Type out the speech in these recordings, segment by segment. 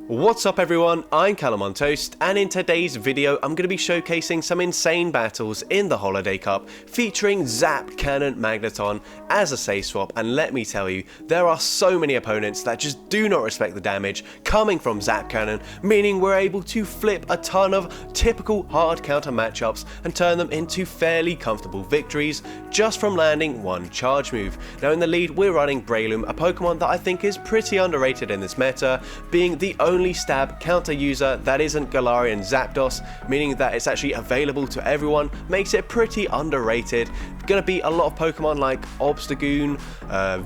What's up everyone, I'm Toast, and in today's video I'm going to be showcasing some insane battles in the Holiday Cup featuring Zap Cannon Magneton as a safe swap, and let me tell you, there are so many opponents that just do not respect the damage coming from Zap Cannon, meaning we're able to flip a ton of typical hard counter matchups and turn them into fairly comfortable victories just from landing one charge move. Now in the lead we're running Breloom, a Pokemon that I think is pretty underrated in this meta, being the only stab counter user that isn't Galarian Zapdos, meaning that it's actually available to everyone, makes it pretty underrated. Gonna be a lot of Pokemon like Obstagoon,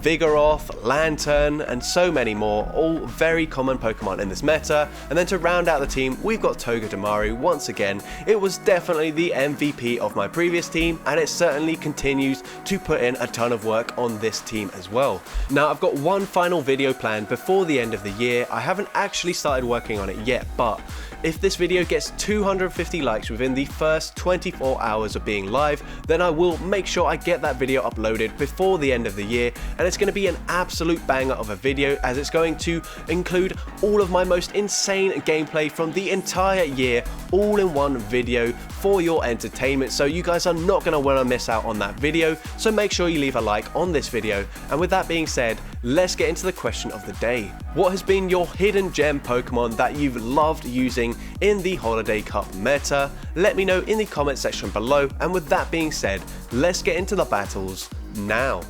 Vigoroth, Lantern, and so many more, all very common Pokemon in this meta. And then to round out the team, we've got Togedamaru. Once again, it was definitely the MVP of my previous team, and it certainly continues to put in a ton of work on this team as well. Now I've got one final video planned before the end of the year. I haven't actually started working on it yet, but if this video gets 250 likes within the first 24 hours of being live, then I will make sure I get that video uploaded before the end of the year, and it's going to be an absolute banger of a video as it's going to include all of my most insane gameplay from the entire year all in one video for your entertainment. So you guys are not going to want to miss out on that video, so make sure you leave a like on this video. And with that being said, let's get into the question of the day. What has been your hidden gem Pokemon that you've loved using in the Holiday Cup meta? Let me know in the comment section below, and with that being said, let's get into the battles now.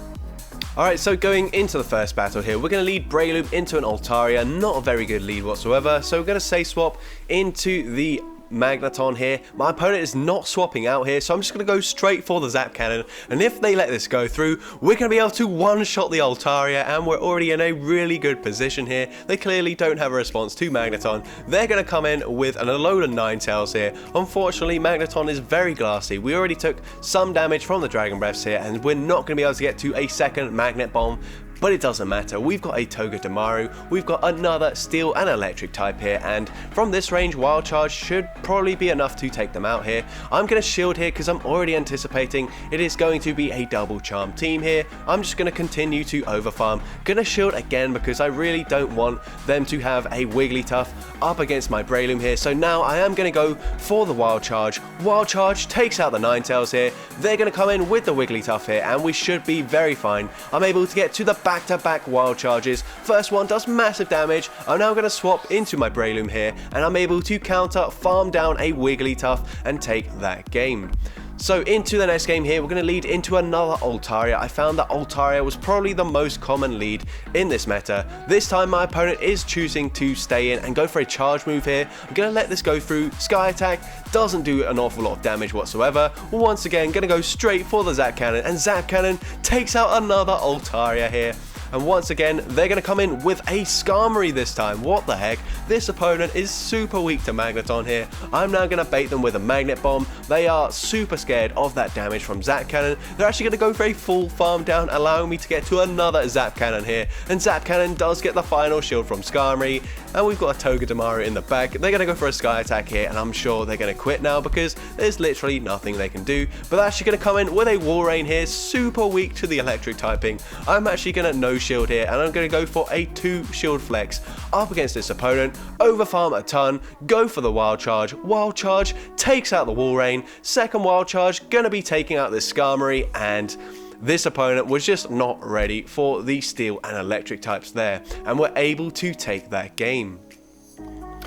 Alright, so going into the first battle here, we're going to lead Breloom into an Altaria, not a very good lead whatsoever, so we're going to say swap into the Magneton here. My opponent is not swapping out here, so I'm just going to go straight for the Zap Cannon, and if they let this go through, we're going to be able to one-shot the Altaria, and we're already in a really good position here. They clearly don't have a response to Magneton. They're going to come in with a load of Ninetales here. Unfortunately, Magneton is very glassy. We already took some damage from the Dragon Breaths here, and we're not going to be able to get to a second Magnet Bomb. But it doesn't matter, we've got a Togedamaru, we've got another Steel and Electric type here, and from this range, Wild Charge should probably be enough to take them out here. I'm going to shield here because I'm already anticipating it is going to be a double charm team here. I'm just going to continue to overfarm, going to shield again because I really don't want them to have a Wigglytuff up against my Breloom here. So now I am going to go for the Wild Charge. Wild Charge takes out the Ninetales here. They're going to come in with the Wigglytuff here, and we should be very fine. I'm able to get to the back-to-back Wild Charges. First one does massive damage. I'm now going to swap into my Breloom here, and I'm able to counter, farm down a Wigglytuff, and take that game. So into the next game here, we're going to lead into another Altaria. I found that Altaria was probably the most common lead in this meta. This time my opponent is choosing to stay in and go for a charge move here. I'm going to let this go through. Sky Attack doesn't do an awful lot of damage whatsoever. Once again, going to go straight for the Zap Cannon, and Zap Cannon takes out another Altaria here. And once again, they're going to come in with a Skarmory this time. What the heck? This opponent is super weak to Magneton here. I'm now going to bait them with a Magnet Bomb. They are super scared of that damage from Zap Cannon. They're actually going to go for a full farm down, allowing me to get to another Zap Cannon here. And Zap Cannon does get the final shield from Skarmory. And we've got a Togedamaru in the back. They're going to go for a Sky Attack here, and I'm sure they're going to quit now because there's literally nothing they can do. But they're actually going to come in with a Walrein here, super weak to the electric typing. I'm actually going to no shield here, and I'm going to go for a 2 shield flex up against this opponent, overfarm a ton, go for the Wild Charge. Wild Charge takes out the Walrein. Second Wild Charge going to be taking out this Skarmory, and this opponent was just not ready for the Steel and Electric types there, and we're able to take that game.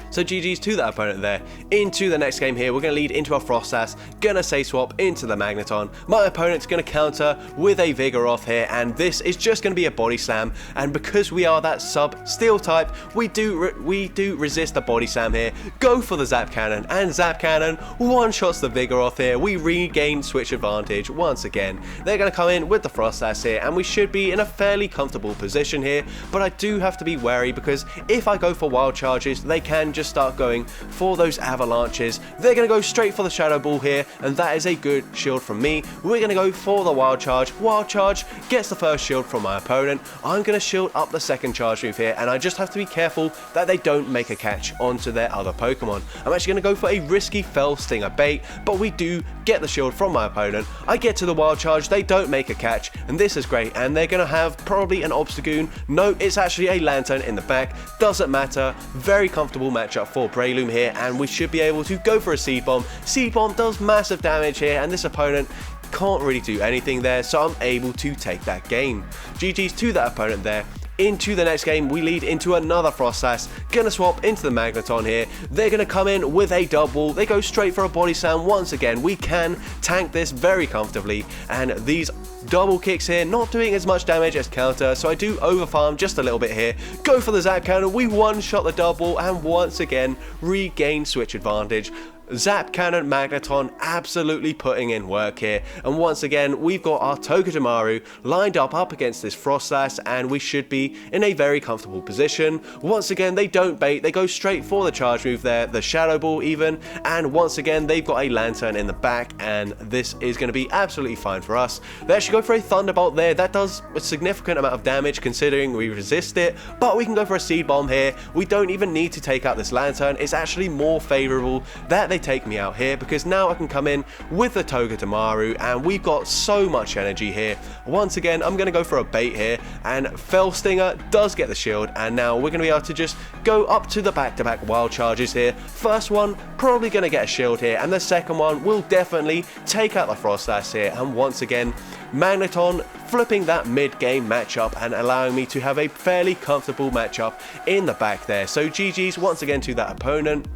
So GG's to that opponent there. Into the next game here, we're going to lead into a Frostas, going to say swap into the Magneton. My opponent's going to counter with a Vigoroth here, and this is just going to be a Body Slam, and because we are that sub-Steel type, we do resist the Body Slam here. Go for the Zap Cannon, and Zap Cannon one-shots the Vigoroth here. We regain switch advantage once again. They're going to come in with the Frostas here, and we should be in a fairly comfortable position here, but I do have to be wary because if I go for Wild Charges, they can just start going for those avalanches. They're going to go straight for the Shadow Ball here, and that is a good shield from me. We're going to go for the Wild Charge. Wild Charge gets the first shield from my opponent. I'm going to shield up the second charge move here, and I just have to be careful that they don't make a catch onto their other Pokemon. I'm actually going to go for a risky Fell Stinger bait, but we do get the shield from my opponent. I get to the Wild Charge, they don't make a catch, and this is great, and they're going to have probably an Obstagoon. No, it's actually a Lantern in the back. Doesn't matter. Very comfortable matchup for Breloom here, and we should be able to go for a Seed Bomb. Seed Bomb does massive damage here, and this opponent can't really do anything there, so I'm able to take that game. GG's to that opponent there. Into the next game, we lead into another Frost Sash. Gonna swap into the Magneton here. They're gonna come in with a double. They go straight for a Body Slam once again. We can tank this very comfortably, and these double kicks here not doing as much damage as counter, so I do overfarm just a little bit here. Go for the Zap Cannon. We one-shot the double, and once again regain switch advantage. Zap Cannon Magneton absolutely putting in work here, and once again we've got our Togedamaru lined up against this Frost Sash, and we should be in a very comfortable position. Once again they don't bait, they go straight for the charge move there, the Shadow Ball even, and once again they've got a Lantern in the back, and this is going to be absolutely fine for us. They actually go for a Thunderbolt there. That does a significant amount of damage considering we resist it, but we can go for a Seed Bomb here. We don't even need to take out this Lantern. It's actually more favourable that they take me out here, because now I can come in with the Togedamaru, and we've got so much energy here. Once again I'm going to go for a bait here, and Fell Stinger does get the shield, and now we're going to be able to just go up to the back-to-back Wild Charges here. First one probably going to get a shield here, and the second one will definitely take out the Frost Sash here, and once again Magneton flipping that mid-game matchup and allowing me to have a fairly comfortable matchup in the back there. So GG's once again to that opponent.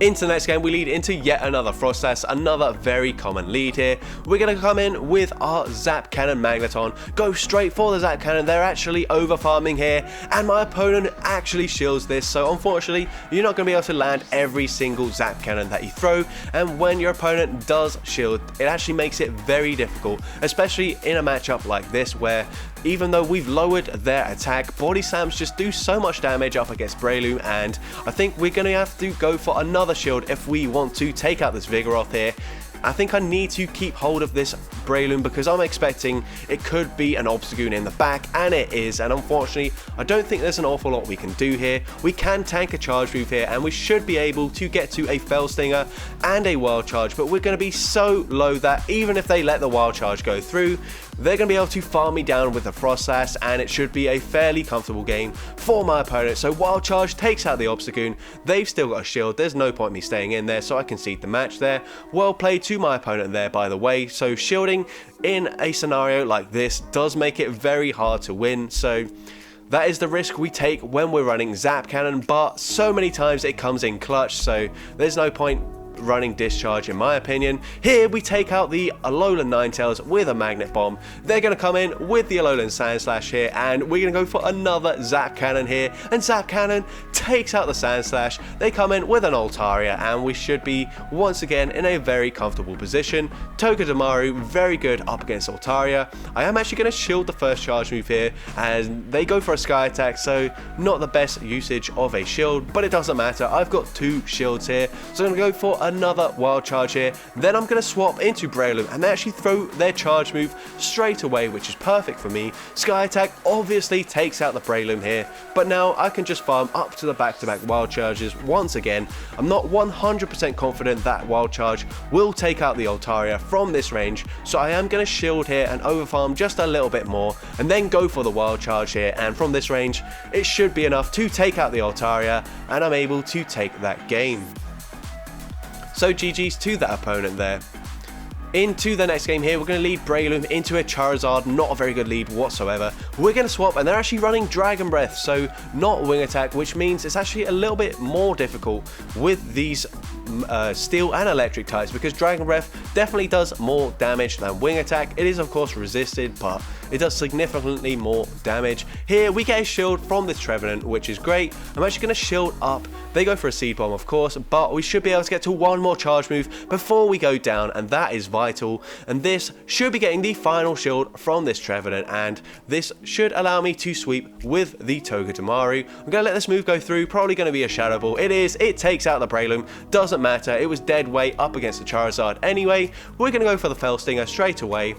Into the next game, we lead into yet another Frost Sash, another very common lead here. We're going to come in with our Zap Cannon Magneton, go straight for the Zap Cannon. They're actually over farming here, and my opponent actually shields this, so unfortunately you're not going to be able to land every single Zap Cannon that you throw, and when your opponent does shield, it actually makes it very difficult, especially in a matchup like this where even though we've lowered their attack, Body Slams just do so much damage up against Breloom, and I think we're going to have to go for another shield if we want to take out this Vigoroth here. I think I need to keep hold of this Breloom because I'm expecting it could be an Obstagoon in the back, and it is, and unfortunately I don't think there's an awful lot we can do here. We can tank a charge move here, and we should be able to get to a Fell Stinger and a Wild Charge, but we're going to be so low that even if they let the Wild Charge go through, they're going to be able to farm me down with the Frost Sash, and it should be a fairly comfortable game for my opponent. So Wild Charge takes out the Obstagoon. They've still got a shield. There's no point me staying in there, so I concede the match there. Well played to my opponent there, by the way. So shielding in a scenario like this does make it very hard to win. So that is the risk we take when we're running Zap Cannon, but so many times it comes in clutch, so there's no point running Discharge in my opinion. Here we take out the Alolan Ninetales with a Magnet Bomb. They're going to come in with the Alolan Sandslash here, and we're going to go for another Zap Cannon here, and Zap Cannon takes out the Sandslash. They come in with an Altaria, and we should be once again in a very comfortable position. Togedamaru very good up against Altaria. I am actually going to shield the first charge move here, and they go for a Sky Attack, so not the best usage of a shield, but it doesn't matter. I've got two shields here, so I'm going to go for another Wild Charge here. Then I'm going to swap into Breloom, and they actually throw their charge move straight away, which is perfect for me. Sky Attack obviously takes out the Breloom here, but now I can just farm up to the back-to-back Wild Charges once again. I'm not 100% confident that Wild Charge will take out the Altaria from this range, so I am going to shield here and overfarm just a little bit more, and then go for the Wild Charge here, and from this range it should be enough to take out the Altaria, and I'm able to take that game. So GG's to that opponent there. Into the next game here, we're going to lead Breloom into a Charizard, not a very good lead whatsoever. We're going to swap, and they're actually running Dragon Breath, so not Wing Attack, which means it's actually a little bit more difficult with these Steel and Electric types, because Dragon Breath definitely does more damage than Wing Attack. It is of course resisted, but it does significantly more damage. Here we get a shield from this Trevenant, which is great. I'm actually going to shield up. They go for a Seed Bomb, of course, but we should be able to get to one more charge move before we go down, and that is vital. And this should be getting the final shield from this Trevenant, and this should allow me to sweep with the Togedamaru. I'm going to let this move go through, probably going to be a Shadow Ball. It is, it takes out the Breloom, doesn't matter, it was dead weight up against the Charizard anyway. We're going to go for the Fell Stinger straight away.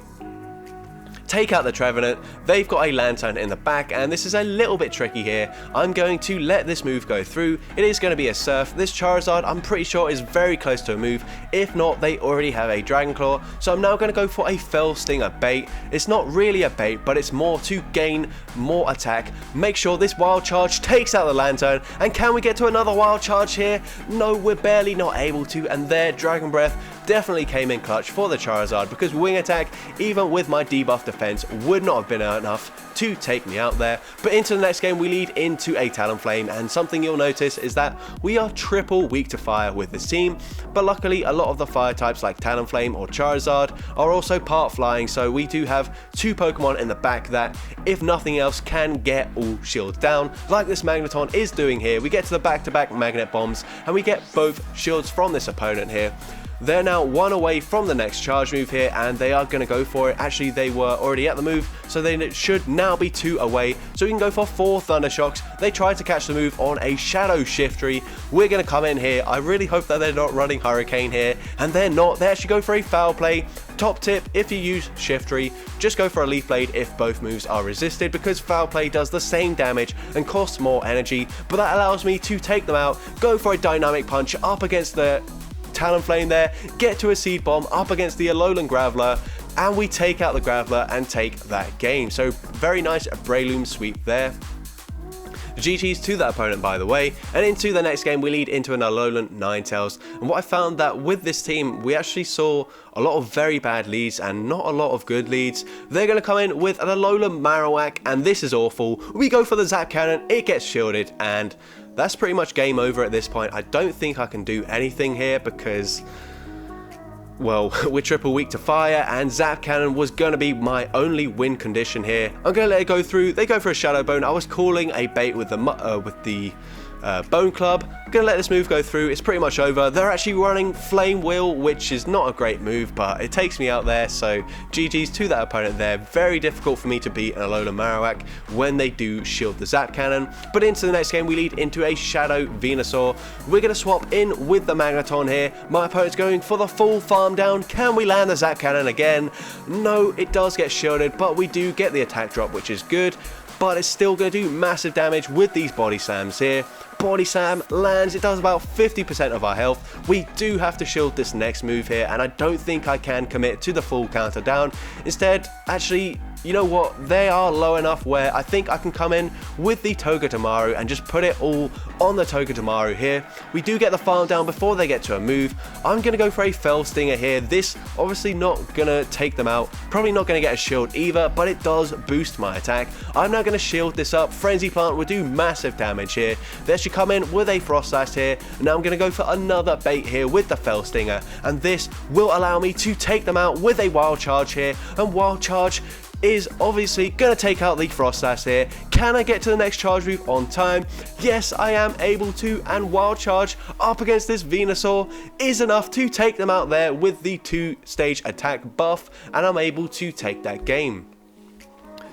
Take out the Trevenant. They've got a Lantern in the back, and this is a little bit tricky here. I'm going to let this move go through. It is going to be a Surf. This Charizard, I'm pretty sure, is very close to a move. If not, they already have a Dragon Claw. So I'm now going to go for a Fell Stinger bait. It's not really a bait, but it's more to gain more attack. Make sure this Wild Charge takes out the Lantern. And can we get to another Wild Charge here? No, we're barely not able to. And their Dragon Breath definitely came in clutch for the Charizard, because Wing Attack, even with my debuff defense, would not have been enough to take me out there. But into the next game we lead into a Talonflame, and something you'll notice is that we are triple weak to fire with this team, but luckily a lot of the fire types like Talonflame or Charizard are also part flying, so we do have two Pokemon in the back that, if nothing else, can get all shields down, like this Magneton is doing here. We get to the back-to-back Magnet Bombs, and we get both shields from this opponent here. They're now one away from the next charge move here, and they are going to go for it. Actually, they were already at the move, so they should now be 2 away. So we can go for 4 Thunder Shocks. They tried to catch the move on a Shadow Shiftry. We're going to come in here. I really hope that they're not running Hurricane here, and they're not. They actually go for a Foul Play. Top tip, if you use Shiftry, just go for a Leaf Blade if both moves are resisted, because Foul Play does the same damage and costs more energy, but that allows me to take them out, go for a Dynamic Punch up against the Talonflame there, get to a Seed Bomb up against the Alolan Graveler, and we take out the Graveler and take that game. So very nice Breloom sweep there. GG's to that opponent, by the way. And into the next game we lead into an Alolan Ninetales, and what I found that with this team we actually saw a lot of very bad leads and not a lot of good leads. They're going to come in with an Alolan Marowak, and this is awful. We go for the Zap Cannon, it gets shielded, and that's pretty much game over at this point. I don't think I can do anything here because, well, we're triple weak to fire, and Zap Cannon was going to be my only win condition here. I'm going to let it go through. They go for a Shadow Bone. I was calling a bait with the Bone Club. I'm going to let this move go through. It's pretty much over. They're actually running Flame Wheel, which is not a great move, but it takes me out there, so GG's to that opponent there. Very difficult for me to beat an Alolan Marowak when they do shield the Zap Cannon. But into the next game, we lead into a Shadow Venusaur. We're going to swap in with the Magneton here. My opponent's going for the full farm down. Can we land the Zap Cannon again? No, it does get shielded, but we do get the attack drop, which is good. But it's still going to do massive damage with these Body Slams here. Body Slam lands, it does about 50% of our health. We do have to shield this next move here, and I don't think I can commit to the full counter down. Instead, actually, you know what, they are low enough where I think I can come in with the Togedamaru and just put it all on the Togedamaru here. We do get the farm down before they get to a move. I'm going to go for a Fell Stinger here. This obviously not going to take them out, probably not going to get a shield either, but it does boost my attack. I'm now going to shield this up. Frenzy Plant will do massive damage here. They actually come in with a Frost Blast here. Now I'm going to go for another bait here with the Fell Stinger, and this will allow me to take them out with a Wild Charge here, and Wild Charge is obviously going to take out the Frost Blast here. Can I get to the next charge move on time? Yes, I am able to, and Wild Charge up against this Venusaur is enough to take them out there with the 2-stage attack buff, and I'm able to take that game.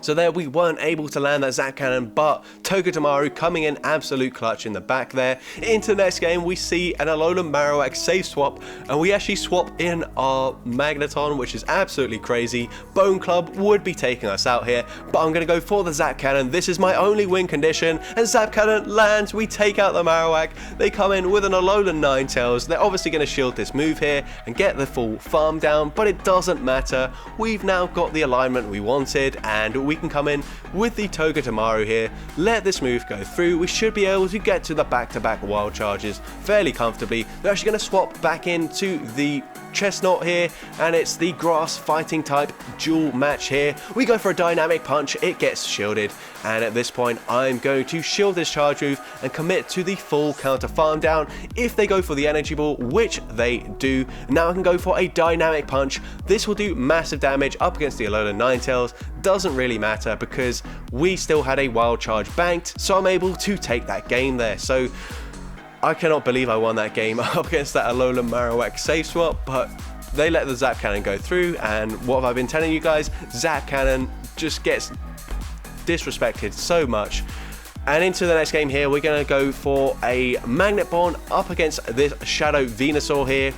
So there we weren't able to land that Zap Cannon, but Togedamaru coming in absolute clutch in the back there. Into the next game we see an Alolan Marowak save swap, and we actually swap in our Magneton, which is absolutely crazy. Bone Club would be taking us out here, but I'm going to go for the Zap Cannon. This is my only win condition, and Zap Cannon lands. We take out the Marowak. They come in with an Alolan Ninetales. They're obviously going to shield this move here and get the full farm down, but it doesn't matter. We've now got the alignment we wanted, and we can come in with the Togedamaru here, let this move go through. We should be able to get to the back-to-back Wild Charges fairly comfortably. They're actually going to swap back into the Chestnut here, and it's the grass fighting type dual match here. We go for a dynamic punch, it gets shielded, and at this point I'm going to shield this charge move and commit to the full counter farm down if they go for the energy ball, which they do. Now I can go for a dynamic punch. This will do massive damage up against the Alolan Ninetales. Doesn't really matter because we still had a wild charge banked, so I'm able to take that game there. So I cannot believe I won that game up against that Alolan Marowak safe swap, but they let the Zap Cannon go through, and what have I been telling you guys? Zap Cannon just gets disrespected so much. And into the next game here, we're going to go for a Magnet Bomb up against this Shadow Venusaur here.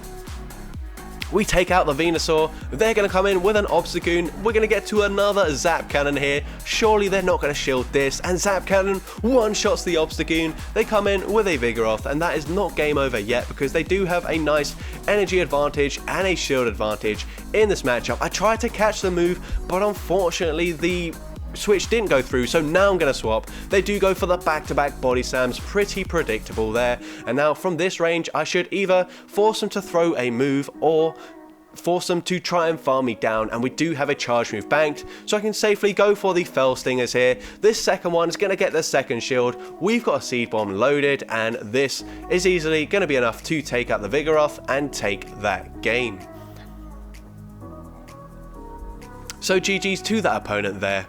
We take out the Venusaur, they're going to come in with an Obstagoon, we're going to get to another Zap Cannon here, surely they're not going to shield this, and Zap Cannon one-shots the Obstagoon, they come in with a Vigoroth, and that is not game over yet because they do have a nice energy advantage and a shield advantage in this matchup. I tried to catch the move, but unfortunately the switch didn't go through, so now I'm going to swap. They do go for the back-to-back body slams, pretty predictable there, and now from this range I should either force them to throw a move or force them to try and farm me down, and we do have a charge move banked, so I can safely go for the Fell Stingers here. This second one is going to get the second shield, we've got a Seed Bomb loaded, and this is easily going to be enough to take out the Vigoroth and take that game. So GG's to that opponent there.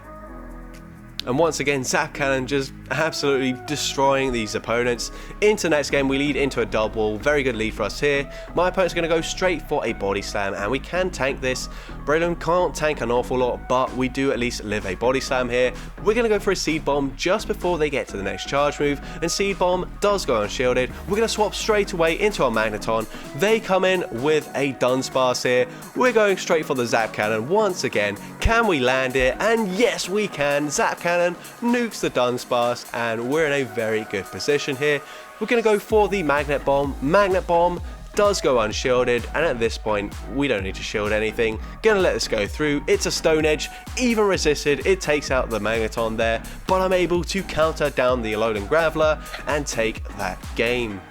And once again, Zap Cannon just absolutely destroying these opponents. Into next game, we lead into a double. Very good lead for us here. My opponent's going to go straight for a body slam, and we can tank this. Breloom can't tank an awful lot, but we do at least live a body slam here. We're going to go for a Seed Bomb just before they get to the next charge move, and Seed Bomb does go unshielded. We're going to swap straight away into our Magneton. They come in with a Dunsparce here. We're going straight for the Zap Cannon once again. Can we land it? And yes, we can. Zap Cannon nukes the Dunsparce, and we're in a very good position here. We're going to go for the Magnet Bomb. Magnet Bomb does go unshielded, and at this point we don't need to shield anything. Gonna let this go through. It's a Stone Edge, even resisted, it takes out the Magneton there, but I'm able to counter down the Alolan Graveler and take that game.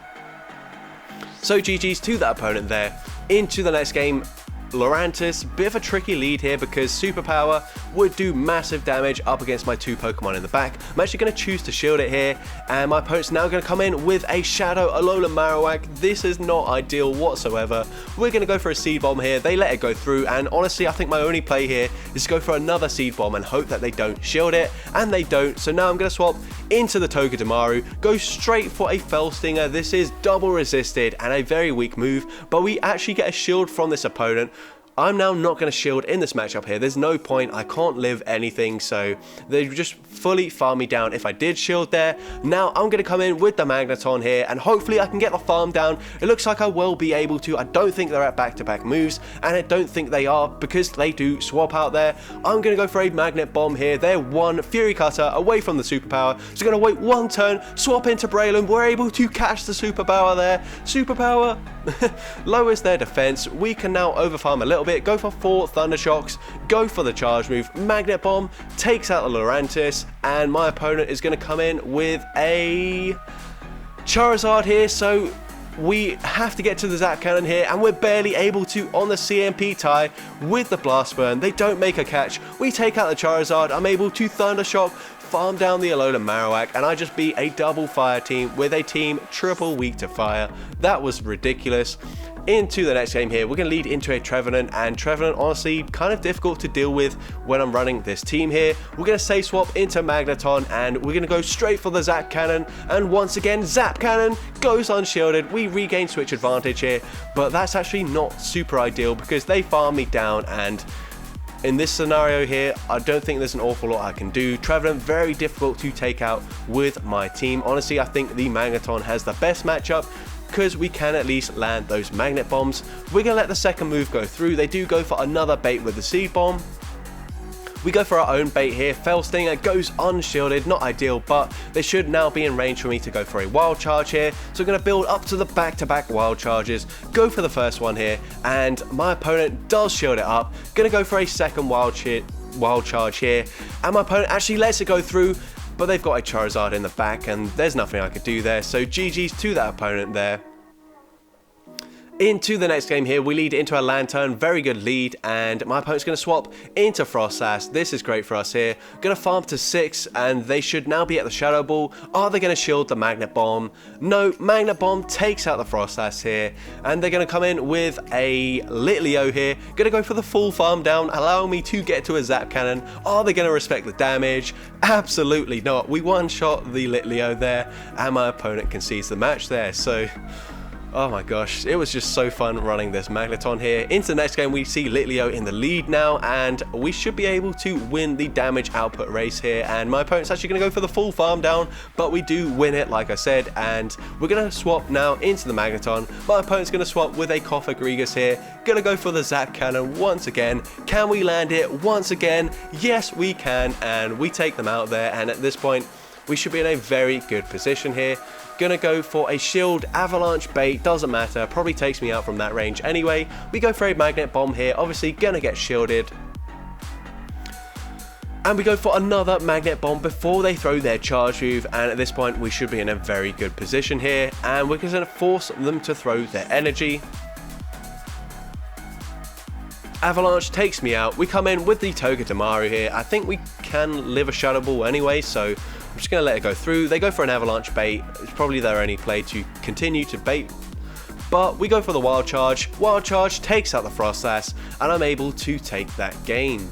So GG's to that opponent there. Into the next game, Lurantis, bit of a tricky lead here because Superpower would do massive damage up against my two Pokemon in the back. I'm actually going to choose to shield it here, and my opponent's now going to come in with a Shadow Alolan Marowak. This is not ideal whatsoever. We're going to go for a Seed Bomb here. They let it go through, and honestly I think my only play here is to go for another Seed Bomb and hope that they don't shield it, and they don't. So now I'm going to swap into the Togedamaru, go straight for a Fell Stinger. This is double resisted and a very weak move, but we actually get a shield from this opponent. I'm now not going to shield in this matchup here. There's no point. I can't live anything, so they just fully farm me down if I did shield there. Now I'm going to come in with the Magneton here, and hopefully I can get the farm down. It looks like I will be able to. I don't think they're at back-to-back moves, and I don't think they are because they do swap out there. I'm going to go for a Magnet Bomb here. They're one Fury Cutter away from the Superpower, so going to wait one turn, swap into Breloom. We're able to catch the Superpower there. Superpower lowers their defense. We can now overfarm a little bit, go for 4 Thunder Shocks, go for the charge move. Magnet Bomb takes out the Lurantis, and my opponent is going to come in with a Charizard here, so we have to get to the Zap Cannon here, and we're barely able to on the CMP tie with the Blast Burn. They don't make a catch. We take out the Charizard. I'm able to Thunder Shock, farm down the Alolan Marowak, and I just beat a double fire team with a team triple weak to fire. That was ridiculous. Into the next game here, we're going to lead into a Trevenant, and Trevenant honestly kind of difficult to deal with when I'm running this team here. We're going to safe swap into Magneton, and we're going to go straight for the Zap Cannon, and once again Zap Cannon goes unshielded. We regain switch advantage here, but that's actually not super ideal because they farm me down, and in this scenario here, I don't think there's an awful lot I can do. Trevenant, very difficult to take out with my team. Honestly, I think the Magneton has the best matchup because we can at least land those Magnet Bombs. We're going to let the second move go through. They do go for another bait with the Seed Bomb. We go for our own bait here. Fell Stinger goes unshielded, not ideal, but they should now be in range for me to go for a Wild Charge here. So I'm going to build up to the back-to-back Wild Charges, go for the first one here, and my opponent does shield it up. Going to go for a second Wild Charge here, and my opponent actually lets it go through, but they've got a Charizard in the back, and there's nothing I could do there. So GG's to that opponent there. Into the next game here, we lead into a Lantern, very good lead, and my opponent's going to swap into Frost Sash. This is great for us here. Going to farm to 6, and they should now be at the Shadow Ball. Are they going to shield the Magnet Bomb? No, Magnet Bomb takes out the Frost Sash here, and they're going to come in with a Litleo here. Going to go for the full farm down, allow me to get to a Zap Cannon. Are they going to respect the damage? Absolutely not. We one-shot the Litleo there, and my opponent concedes the match there, so... oh my gosh, it was just so fun running this Magneton here. Into the next game, we see Litleo in the lead now, and we should be able to win the damage output race here. And my opponent's actually going to go for the full farm down, but we do win it, like I said. And we're going to swap now into the Magneton. My opponent's going to swap with a Koffagrigus here. Going to go for the Zap Cannon once again. Can we land it once again? Yes, we can, and we take them out there. And at this point, we should be in a very good position here. Gonna go for a shield, avalanche bait, doesn't matter, probably takes me out from that range anyway. We go for a magnet bomb here, obviously gonna get shielded. And we go for another magnet bomb before they throw their charge move, and at this point we should be in a very good position here, and we're gonna force them to throw their energy. Avalanche takes me out. We come in with the Togedamaru here. I think we can live a Shadow Ball anyway, so I'm just going to let it go through. They go for an Avalanche bait. It's probably their only play to continue to bait. But we go for the Wild Charge. Wild Charge takes out the Frost Sash, and I'm able to take that game.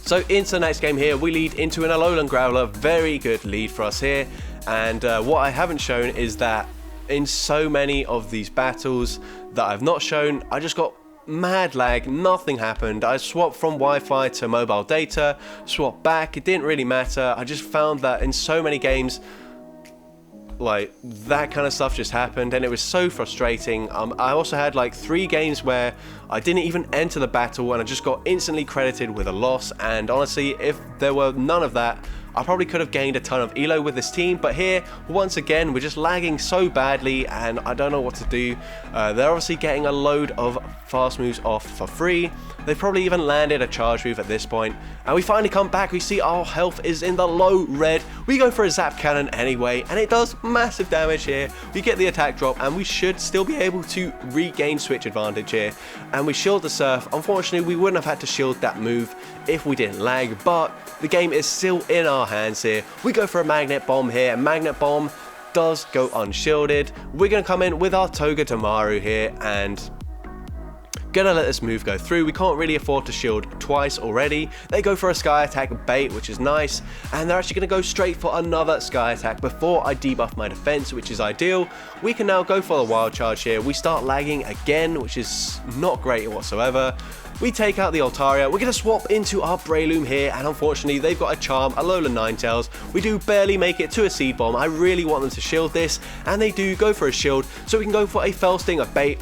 So into the next game here, we lead into an Alolan Growler. Very good lead for us here. And what I haven't shown is that in so many of these battles that I've not shown, I just got mad lag, nothing happened. I swapped from Wi-Fi to mobile data, swapped back, it didn't really matter. I just found that in so many games, like, that kind of stuff just happened, and it was so frustrating. I also had like 3 games where I didn't even enter the battle and I just got instantly credited with a loss, and honestly, if there were none of that, I probably could have gained a ton of elo with this team, but here, once again, we're just lagging so badly, and I don't know what to do. They're obviously getting a load of fast moves off for free. They've probably even landed a charge move at this point, and we finally come back. We see our health is in the low red. We go for a Zap Cannon anyway, and it does massive damage here. We get the attack drop, and we should still be able to regain switch advantage here, and we shield the Surf. Unfortunately, we wouldn't have had to shield that move if we didn't lag, but the game is still in our hands here. We go for a Magnet Bomb here, and Magnet Bomb does go unshielded. We're going to come in with our Togedamaru here, and gonna let this move go through. We can't really afford to shield twice already. They go for a Sky Attack bait, which is nice, and they're actually gonna go straight for another Sky Attack before I debuff my defense, which is ideal. We can now go for the Wild Charge here. We start lagging again, which is not great whatsoever. We take out the Altaria. We're going to swap into our Breloom here, and unfortunately they've got a Charm, Alolan Ninetales. We do barely make it to a Seed Bomb. I really want them to shield this, and they do go for a shield, so we can go for a Fell Sting, a bait.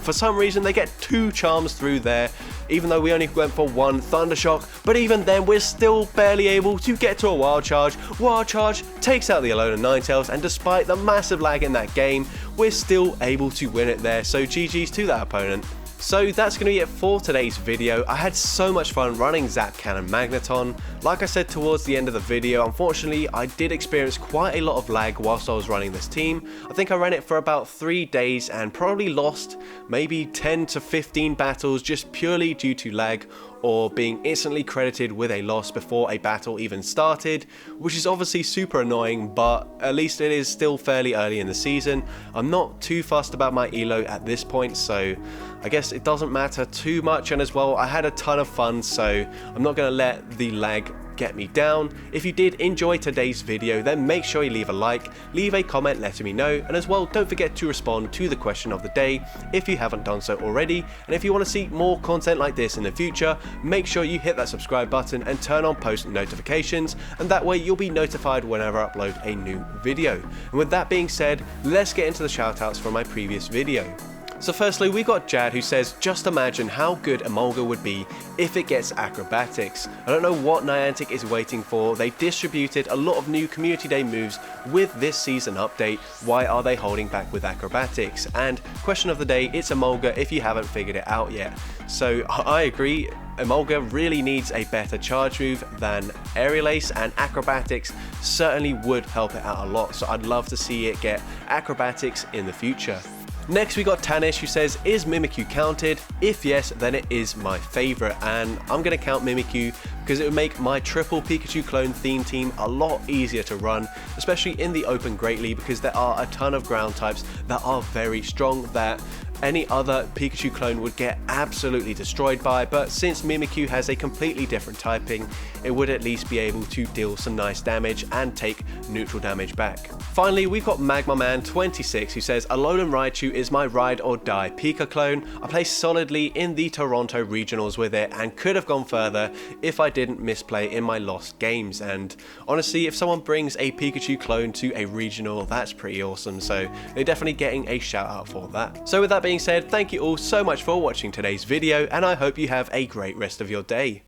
For some reason they get 2 charms through there, even though we only went for 1 Thunder Shock, but even then we're still barely able to get to a Wild Charge. Wild Charge takes out the Alolan Ninetales, and despite the massive lag in that game, we're still able to win it there, so GG's to that opponent. So that's going to be it for today's video. I had so much fun running Zap Cannon Magneton. Like I said towards the end of the video, unfortunately I did experience quite a lot of lag whilst I was running this team. I think I ran it for about 3 days and probably lost maybe 10 to 15 battles just purely due to lag, or being instantly credited with a loss before a battle even started, which is obviously super annoying, but at least it is still fairly early in the season. I'm not too fussed about my elo at this point, so I guess it doesn't matter too much, and as well I had a ton of fun, so I'm not going to let the lag get me down. If you did enjoy today's video, then make sure you leave a like, leave a comment letting me know, and as well don't forget to respond to the question of the day if you haven't done so already. And if you want to see more content like this in the future, make sure you hit that subscribe button and turn on post notifications, and that way you'll be notified whenever I upload a new video. And with that being said, let's get into the shoutouts from my previous video. So firstly, we got Jad, who says, just imagine how good Emolga would be if it gets acrobatics. I don't know what Niantic is waiting for. They distributed a lot of new Community Day moves with this season update. Why are they holding back with acrobatics? And question of the day, it's Emolga if you haven't figured it out yet. So I agree, Emolga really needs a better charge move than Aerial Ace, and acrobatics certainly would help it out a lot. So I'd love to see it get acrobatics in the future. Next we got Tanish, who says, is Mimikyu counted? If yes, then it is my favourite, and I'm going to count Mimikyu because it would make my triple Pikachu clone theme team a lot easier to run, especially in the open greatly, because there are a ton of ground types that are very strong that any other Pikachu clone would get absolutely destroyed by, but since Mimikyu has a completely different typing, it would at least be able to deal some nice damage and take neutral damage back. Finally, we've got Magmaman26, who says, Alolan Raichu is my ride or die Pika clone. I placed solidly in the Toronto regionals with it and could have gone further if I didn't misplay in my lost games, and honestly, if someone brings a Pikachu clone to a regional, that's pretty awesome, so they're definitely getting a shout out for that. So with that being said, thank you all so much for watching today's video, and I hope you have a great rest of your day.